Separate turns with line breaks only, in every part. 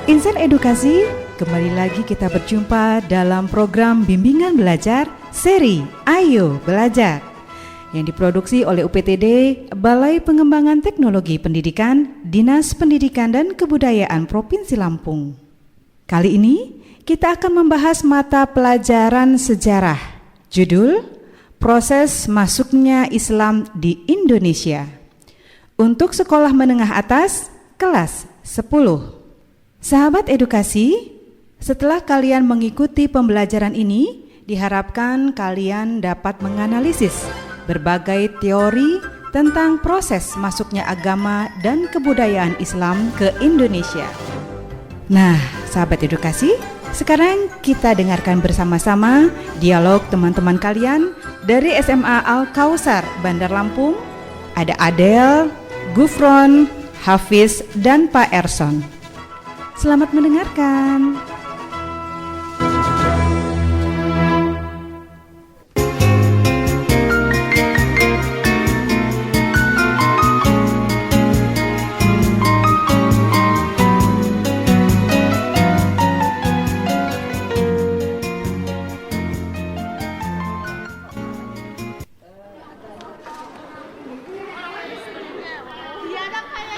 Insan Edukasi, kembali lagi kita berjumpa dalam program bimbingan belajar seri Ayo Belajar yang diproduksi oleh UPTD Balai Pengembangan Teknologi Pendidikan Dinas Pendidikan dan Kebudayaan Provinsi Lampung. Kali ini kita akan membahas mata pelajaran sejarah. Judul Proses Masuknya Islam di Indonesia. Untuk sekolah menengah atas kelas 10. Sahabat edukasi, setelah kalian mengikuti pembelajaran ini, diharapkan kalian dapat menganalisis berbagai teori tentang proses masuknya agama dan kebudayaan Islam ke Indonesia. Nah, sahabat edukasi, sekarang kita dengarkan bersama-sama dialog teman-teman kalian dari SMA Al-Kausar, Bandar Lampung. Ada Adel, Gufron, Hafiz, dan Pak Erson. Selamat mendengarkan.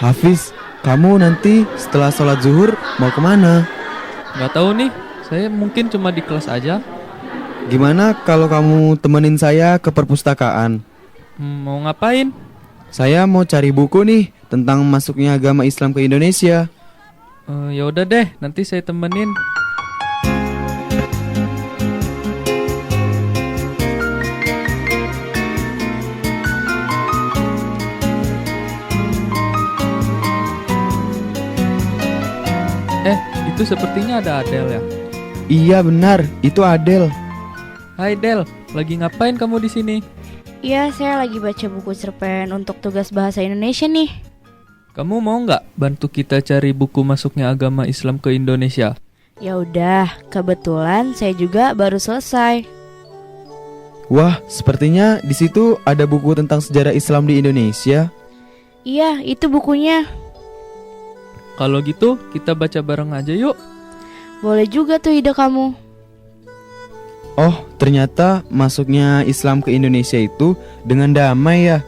Hafiz, kamu nanti setelah sholat zuhur mau kemana?
Gak tahu nih, saya mungkin cuma di kelas aja.
Gimana kalau kamu temenin saya ke perpustakaan?
Mau ngapain?
Saya mau cari buku nih tentang masuknya agama Islam ke Indonesia.
Ya udah deh, nanti saya temenin. Itu sepertinya ada Adel ya?
Iya benar, itu Adel.
Hai Del, lagi ngapain kamu di sini?
Iya, saya lagi baca buku cerpen untuk tugas bahasa Indonesia nih.
Kamu mau nggak bantu kita cari buku masuknya agama Islam ke Indonesia?
Ya udah, kebetulan saya juga baru selesai.
Wah, sepertinya di situ ada buku tentang sejarah Islam di Indonesia.
Iya, itu bukunya.
Kalau gitu, kita baca bareng aja yuk.
Boleh juga tuh ide kamu.
Oh, ternyata masuknya Islam ke Indonesia itu dengan damai ya.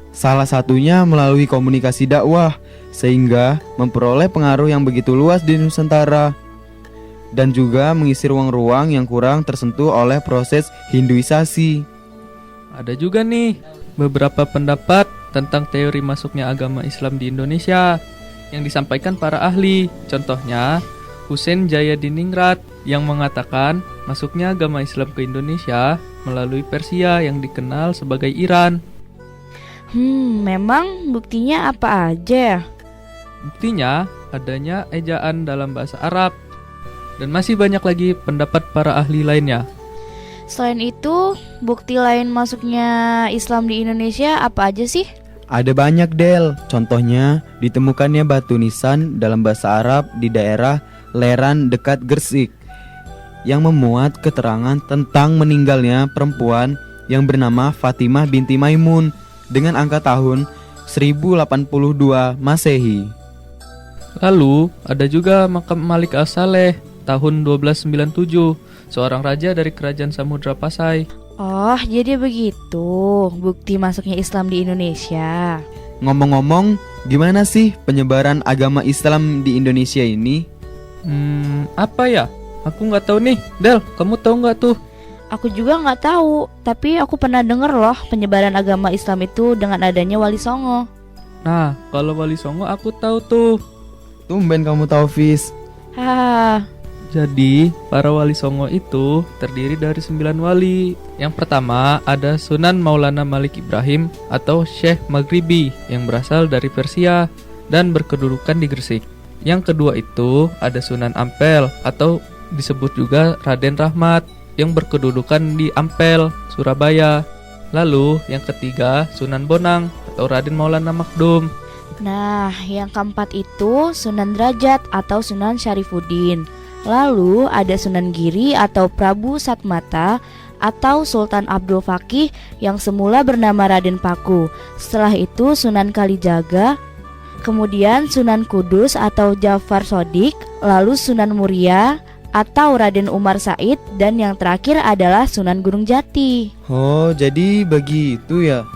Salah satunya melalui komunikasi dakwah, sehingga memperoleh pengaruh yang begitu luas di Nusantara. Dan juga mengisi ruang-ruang yang kurang tersentuh oleh proses Hinduisasi.
Ada juga nih beberapa pendapat tentang teori masuknya agama Islam di Indonesia yang disampaikan para ahli. Contohnya, Husein Jayadiningrat yang mengatakan masuknya agama Islam ke Indonesia melalui Persia yang dikenal sebagai Iran.
Memang buktinya apa aja?
Buktinya adanya ejaan dalam bahasa Arab. Dan masih banyak lagi pendapat para ahli lainnya.
Selain itu, bukti lain masuknya Islam di Indonesia apa aja sih?
Ada banyak Del, contohnya ditemukannya batu nisan dalam bahasa Arab di daerah Leran dekat Gresik yang memuat keterangan tentang meninggalnya perempuan yang bernama Fatimah binti Maimun dengan angka tahun 1082 Masehi.
Lalu ada juga makam Malik As-Saleh tahun 1297, seorang raja dari kerajaan Samudra Pasai.
Oh, jadi begitu bukti masuknya Islam di Indonesia.
Ngomong-ngomong, gimana sih penyebaran agama Islam di Indonesia ini?
Apa ya? Aku nggak tahu nih. Del, kamu tahu nggak tuh?
Aku juga nggak tahu, tapi aku pernah dengar loh penyebaran agama Islam itu dengan adanya Wali Songo.
Nah, kalau Wali Songo aku tahu tuh.
Tumben kamu tahu, Fis.
Jadi, para wali Songo itu terdiri dari 9 wali. Yang pertama ada Sunan Maulana Malik Ibrahim atau Syekh Maghribi yang berasal dari Persia dan berkedudukan di Gresik. Yang kedua itu ada Sunan Ampel atau disebut juga Raden Rahmat yang berkedudukan di Ampel, Surabaya. Lalu yang ketiga Sunan Bonang atau Raden Maulana Makdum.
Nah, yang keempat itu Sunan Derajat atau Sunan Syarifuddin. Lalu ada Sunan Giri atau Prabu Satmata atau Sultan Abdul Fakih yang semula bernama Raden Paku. Setelah itu Sunan Kalijaga, kemudian Sunan Kudus atau Jafar Sodik, lalu Sunan Muria atau Raden Umar Said, dan yang terakhir adalah Sunan Gunung Jati.
Oh, jadi begitu ya.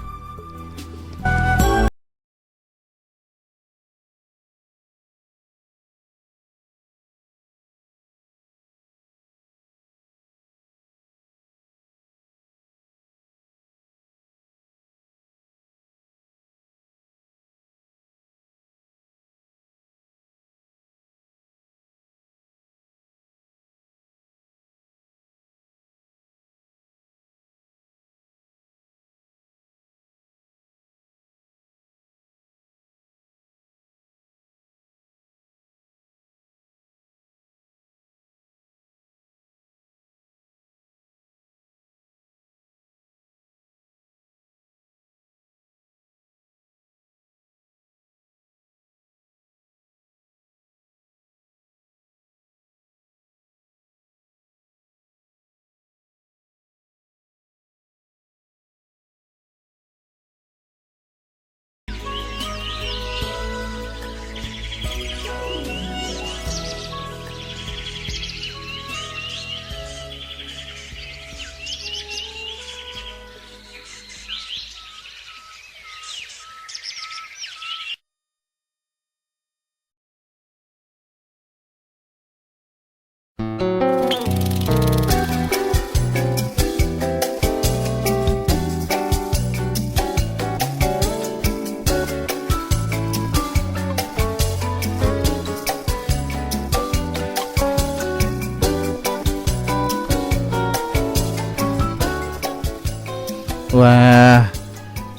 Wah,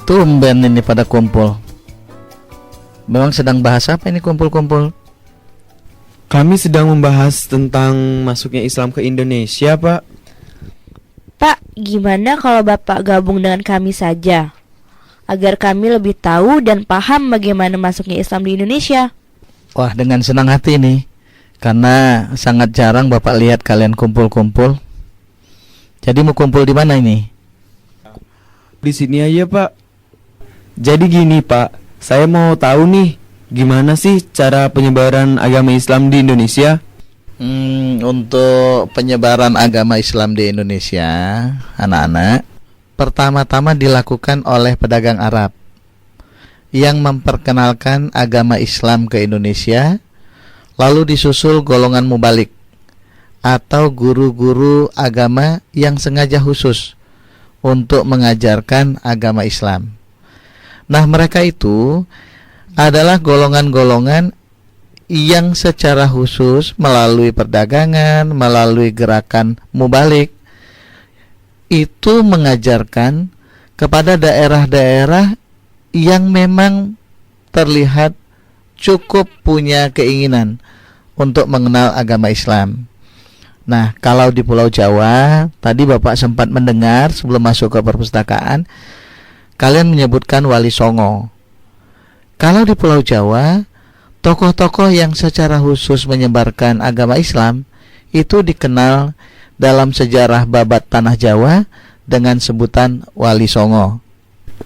tumben ini pada kumpul. Memang sedang bahas apa ini kumpul-kumpul?
Kami sedang membahas tentang masuknya Islam ke Indonesia, Pak.
Pak, gimana kalau Bapak gabung dengan kami saja, agar kami lebih tahu dan paham bagaimana masuknya Islam di Indonesia?
Wah, dengan senang hati nih, karena sangat jarang Bapak lihat kalian kumpul-kumpul. Jadi mau kumpul di mana ini?
Di sini aja, Pak. Jadi gini, Pak. Saya mau tahu nih, gimana sih cara penyebaran agama Islam di Indonesia?
Untuk penyebaran agama Islam di Indonesia, anak-anak, pertama-tama dilakukan oleh pedagang Arab yang memperkenalkan agama Islam ke Indonesia, lalu disusul golongan mubalik atau guru-guru agama yang sengaja khusus untuk mengajarkan agama Islam. Nah, mereka itu adalah golongan-golongan yang secara khusus melalui perdagangan, melalui gerakan mubalik, itu mengajarkan kepada daerah-daerah yang memang terlihat cukup punya keinginan untuk mengenal agama Islam. Nah, kalau di Pulau Jawa, tadi Bapak sempat mendengar sebelum masuk ke perpustakaan, kalian menyebutkan Wali Songo. Kalau di Pulau Jawa, tokoh-tokoh yang secara khusus menyebarkan agama Islam itu dikenal dalam sejarah babat tanah Jawa dengan sebutan Wali Songo.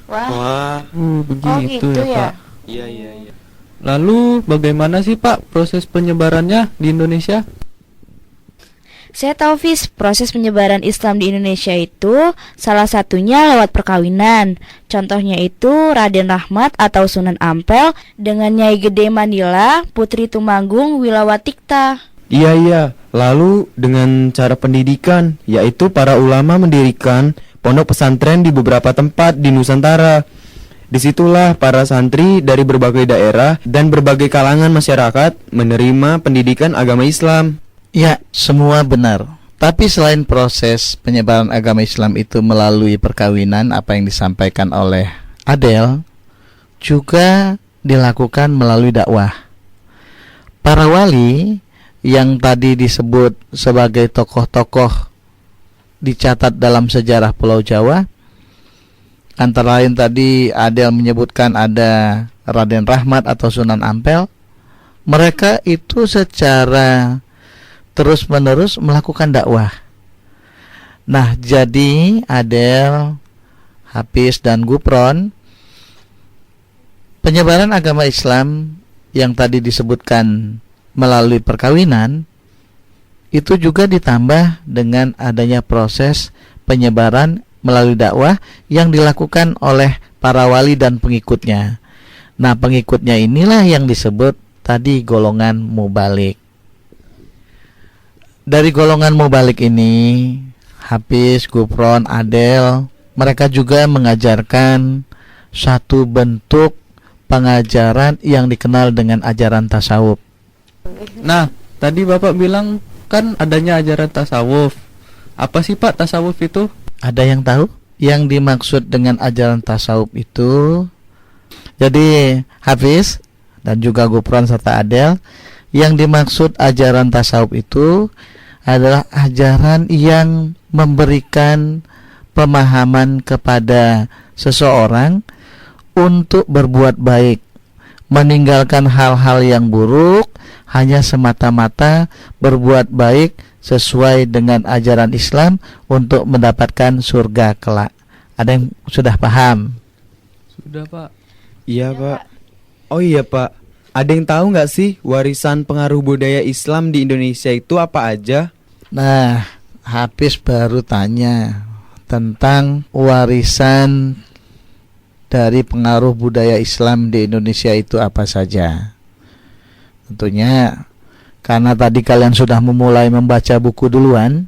Wah,
Begitu
gitu
ya, Pak.
iya.
Lalu bagaimana sih Pak proses penyebarannya di Indonesia?
Saya tahu, Fis, proses penyebaran Islam di Indonesia itu salah satunya lewat perkawinan. Contohnya itu Raden Rahmat atau Sunan Ampel dengan Nyai Gede Mandila, Putri Tumanggung Wilawatikta.
Iya. Lalu dengan cara pendidikan, yaitu para ulama mendirikan pondok pesantren di beberapa tempat di Nusantara. Disitulah para santri dari berbagai daerah dan berbagai kalangan masyarakat menerima pendidikan agama Islam.
Ya, semua benar. Tapi selain proses penyebaran agama Islam itu melalui perkawinan, apa yang disampaikan oleh Adel, juga dilakukan melalui dakwah. Para wali yang tadi disebut sebagai tokoh-tokoh dicatat dalam sejarah Pulau Jawa, antara lain tadi Adel menyebutkan ada Raden Rahmat atau Sunan Ampel. Mereka itu secara terus-menerus melakukan dakwah. Nah, jadi Adel, Hafiz, dan Gupron, penyebaran agama Islam yang tadi disebutkan melalui perkawinan, itu juga ditambah dengan adanya proses penyebaran melalui dakwah yang dilakukan oleh para wali dan pengikutnya. Nah, pengikutnya inilah yang disebut tadi golongan mubalik. Dari golongan mubalik ini, Hafiz, Gufron, Adel, mereka juga mengajarkan satu bentuk pengajaran yang dikenal dengan ajaran tasawuf.
Nah, tadi Bapak bilang kan adanya ajaran tasawuf. Apa sih Pak tasawuf itu?
Ada yang tahu? Yang dimaksud dengan ajaran tasawuf itu, jadi Hafiz dan juga Gufron serta Adel, yang dimaksud ajaran tasawuf itu adalah ajaran yang memberikan pemahaman kepada seseorang untuk berbuat baik, meninggalkan hal-hal yang buruk, hanya semata-mata berbuat baik sesuai dengan ajaran Islam untuk mendapatkan surga kelak. Ada yang sudah paham?
Sudah Pak.
Iya Pak. Oh iya Pak, ada yang tahu nggak sih warisan pengaruh budaya Islam di Indonesia itu apa aja?
Nah, Hafiz baru tanya tentang warisan dari pengaruh budaya Islam di Indonesia itu apa saja. Tentunya karena tadi kalian sudah memulai membaca buku duluan,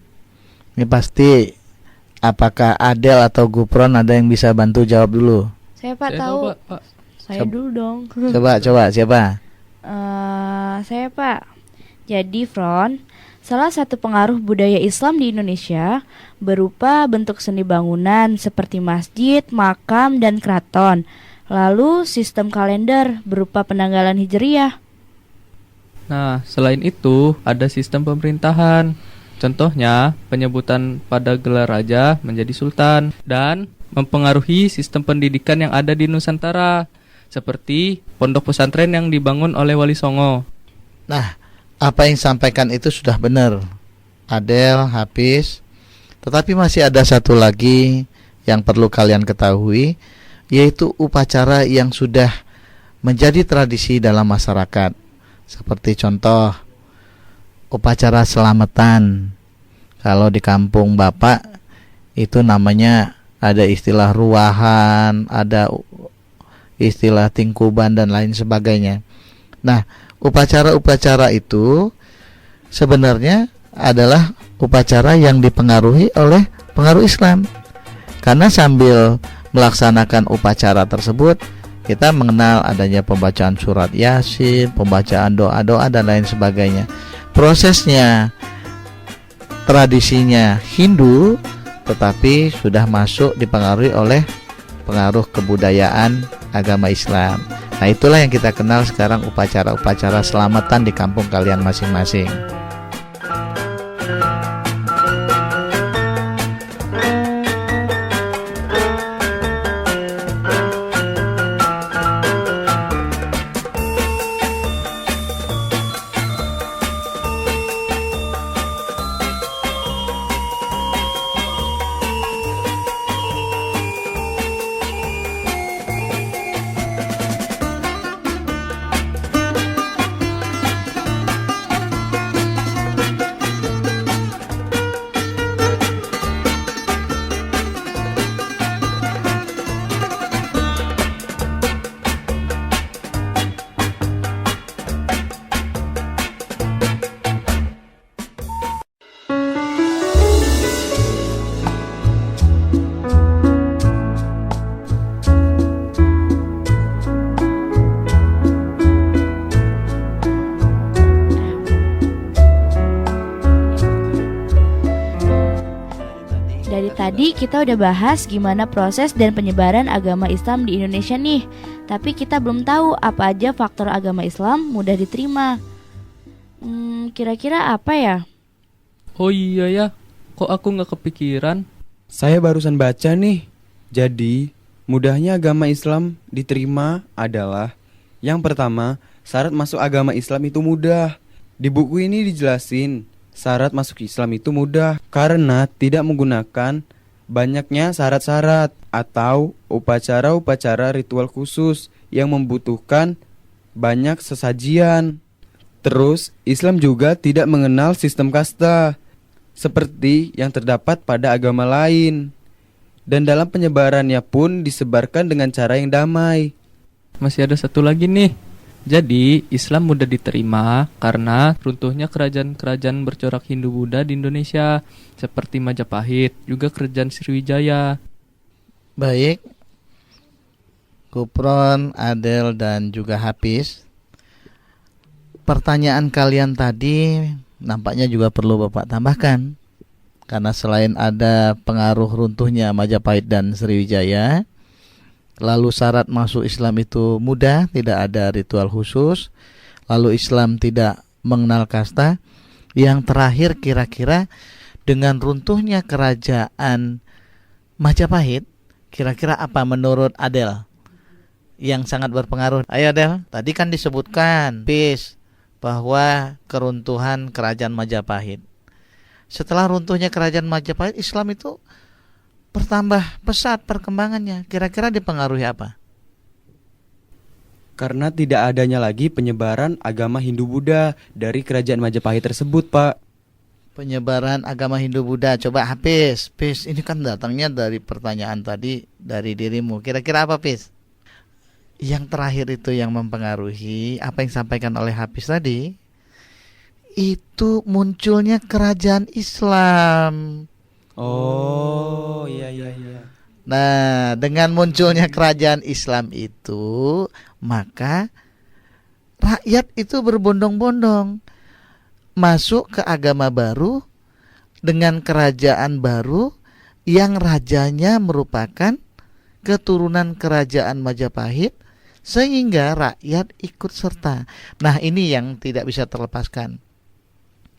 ini pasti apakah Adel atau Gufron ada yang bisa bantu jawab dulu?
Saya Pak
Saya
tahu.
Pak.
Saya dulu dong.
Coba siapa?
Saya Pak. Jadi Fron, salah satu pengaruh budaya Islam di Indonesia berupa bentuk seni bangunan seperti masjid, makam, dan keraton. Lalu sistem kalender berupa penanggalan Hijriyah.
Nah, selain itu ada sistem pemerintahan. Contohnya, penyebutan pada gelar raja menjadi sultan dan mempengaruhi sistem pendidikan yang ada di Nusantara, seperti pondok pesantren yang dibangun oleh Wali Songo.
Nah, apa yang disampaikan itu sudah benar, Adel, Hafiz. Tetapi masih ada satu lagi yang perlu kalian ketahui, yaitu upacara yang sudah menjadi tradisi dalam masyarakat. Seperti contoh upacara selamatan. Kalau di kampung Bapak itu namanya ada istilah ruahan, ada istilah tingkuban dan lain sebagainya. Nah, upacara-upacara itu sebenarnya adalah upacara yang dipengaruhi oleh pengaruh Islam. Karena sambil melaksanakan upacara tersebut, kita mengenal adanya pembacaan surat Yasin, pembacaan doa-doa dan lain sebagainya. Prosesnya, tradisinya Hindu, tetapi sudah masuk dipengaruhi oleh pengaruh kebudayaan agama Islam. Nah, itulah yang kita kenal sekarang upacara-upacara selamatan di kampung kalian masing-masing.
Dari tadi kita udah bahas gimana proses dan penyebaran agama Islam di Indonesia nih. Tapi kita belum tahu apa aja faktor agama Islam mudah diterima. Kira-kira apa ya?
Oh iya ya, kok aku nggak kepikiran?
Saya barusan baca nih. Jadi, mudahnya agama Islam diterima adalah yang pertama, syarat masuk agama Islam itu mudah. Di buku ini dijelasin, syarat masuk Islam itu mudah karena tidak menggunakan banyaknya syarat-syarat atau upacara-upacara ritual khusus yang membutuhkan banyak sesajian. Terus, Islam juga tidak mengenal sistem kasta seperti yang terdapat pada agama lain. Dan dalam penyebarannya pun disebarkan dengan cara yang damai.
Masih ada satu lagi nih. Jadi, Islam mudah diterima karena runtuhnya kerajaan-kerajaan bercorak Hindu-Buddha di Indonesia seperti Majapahit, juga kerajaan Sriwijaya.
Baik, Kupron, Adel, dan juga Hafiz. Pertanyaan kalian tadi nampaknya juga perlu Bapak tambahkan. Karena selain ada pengaruh runtuhnya Majapahit dan Sriwijaya, lalu syarat masuk Islam itu mudah, tidak ada ritual khusus, lalu Islam tidak mengenal kasta. Yang terakhir kira-kira dengan runtuhnya kerajaan Majapahit, kira-kira apa menurut Adel yang sangat berpengaruh? Ayo Adel, tadi kan disebutkan bahwa keruntuhan kerajaan Majapahit. Setelah runtuhnya kerajaan Majapahit, Islam itu bertambah pesat perkembangannya. Kira-kira dipengaruhi apa?
Karena tidak adanya lagi penyebaran agama Hindu-Buddha dari kerajaan Majapahit tersebut, Pak.
Penyebaran agama Hindu-Buddha. Coba Hafiz, ini kan datangnya dari pertanyaan tadi dari dirimu. Kira-kira apa, Hafiz? Yang terakhir itu yang mempengaruhi apa yang disampaikan oleh Hafiz tadi, itu munculnya kerajaan Islam.
Oh, iya.
Nah, dengan munculnya kerajaan Islam itu, maka rakyat itu berbondong-bondong masuk ke agama baru dengan kerajaan baru yang rajanya merupakan keturunan kerajaan Majapahit, sehingga rakyat ikut serta. Nah, ini yang tidak bisa terlepaskan.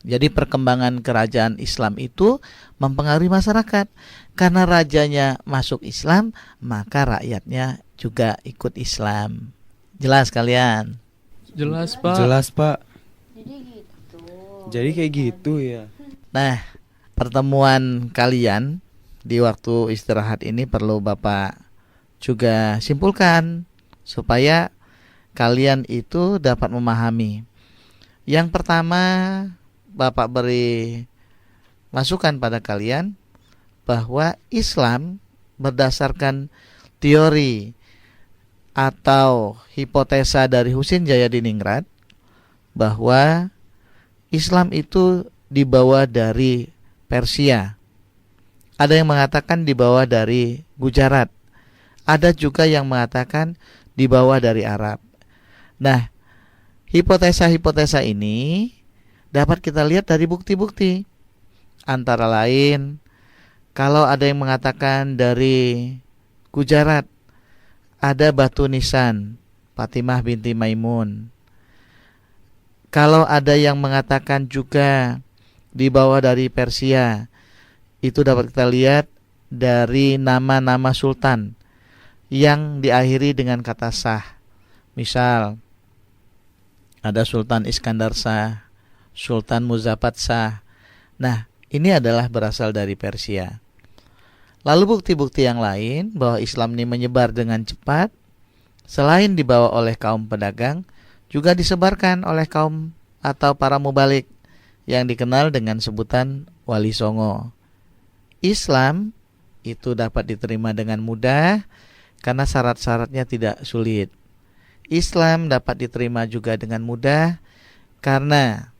Jadi perkembangan kerajaan Islam itu mempengaruhi masyarakat. Karena rajanya masuk Islam, maka rakyatnya juga ikut Islam. Jelas kalian?
Jelas, Pak.
Jelas, Pak.
Jadi gitu.
Jadi kayak gitu ya.
Nah, pertemuan kalian di waktu istirahat ini perlu Bapak juga simpulkan supaya kalian itu dapat memahami. Yang pertama, Bapak beri masukan pada kalian bahwa Islam berdasarkan teori atau hipotesa dari Husin Jayadiningrat bahwa Islam itu dibawa dari Persia. Ada yang mengatakan dibawa dari Gujarat. Ada juga yang mengatakan dibawa dari Arab. Nah, hipotesa-hipotesa ini dapat kita lihat dari bukti-bukti. Antara lain, kalau ada yang mengatakan dari Gujarat, ada batu nisan Fatimah binti Maimun. Kalau ada yang mengatakan juga dibawa dari Persia, itu dapat kita lihat dari nama-nama sultan yang diakhiri dengan kata Shah. Misal, ada Sultan Iskandar Shah, Sultan Muzaffar Shah. Nah, ini adalah berasal dari Persia. Lalu bukti-bukti yang lain bahwa Islam ini menyebar dengan cepat, selain dibawa oleh kaum pedagang, juga disebarkan oleh kaum atau para mubalik yang dikenal dengan sebutan Wali Songo. Islam itu dapat diterima dengan mudah karena syarat-syaratnya tidak sulit. Islam dapat diterima juga dengan mudah karena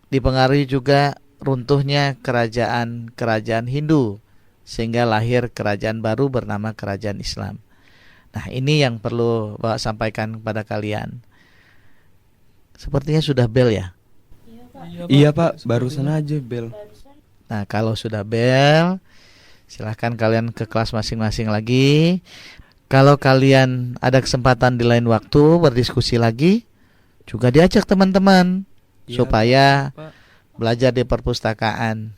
dipengaruhi juga runtuhnya kerajaan Hindu, sehingga lahir kerajaan baru bernama kerajaan Islam. Nah, ini yang perlu Bapak sampaikan kepada kalian. Sepertinya sudah bel ya?
Iya, Pak, barusan aja bel.
Nah, kalau sudah bel, silahkan kalian ke kelas masing-masing lagi. Kalau kalian ada kesempatan di lain waktu berdiskusi lagi, juga diajak teman-teman supaya belajar di perpustakaan,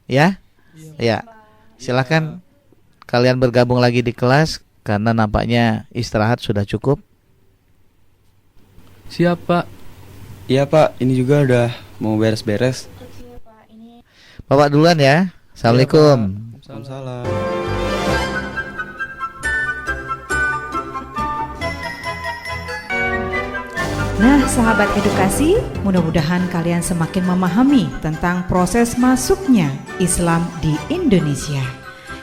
ya. Ya, silakan kalian bergabung lagi di kelas karena nampaknya istirahat sudah cukup.
Siap, Pak.
Iya, Pak, ini juga udah mau beres-beres.
Bapak duluan ya. Assalamualaikum.
Waalaikumsalam.
Nah, sahabat edukasi, mudah-mudahan kalian semakin memahami tentang proses masuknya Islam di Indonesia.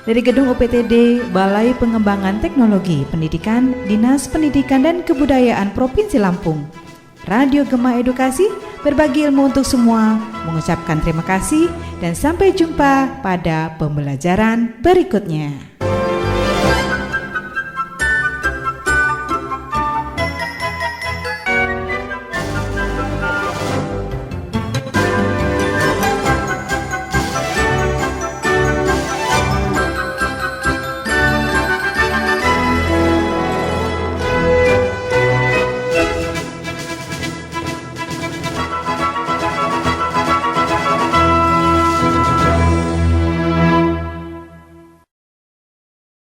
Dari Gedung UPTD, Balai Pengembangan Teknologi Pendidikan, Dinas Pendidikan dan Kebudayaan Provinsi Lampung, Radio Gema Edukasi berbagi ilmu untuk semua, mengucapkan terima kasih dan sampai jumpa pada pembelajaran berikutnya.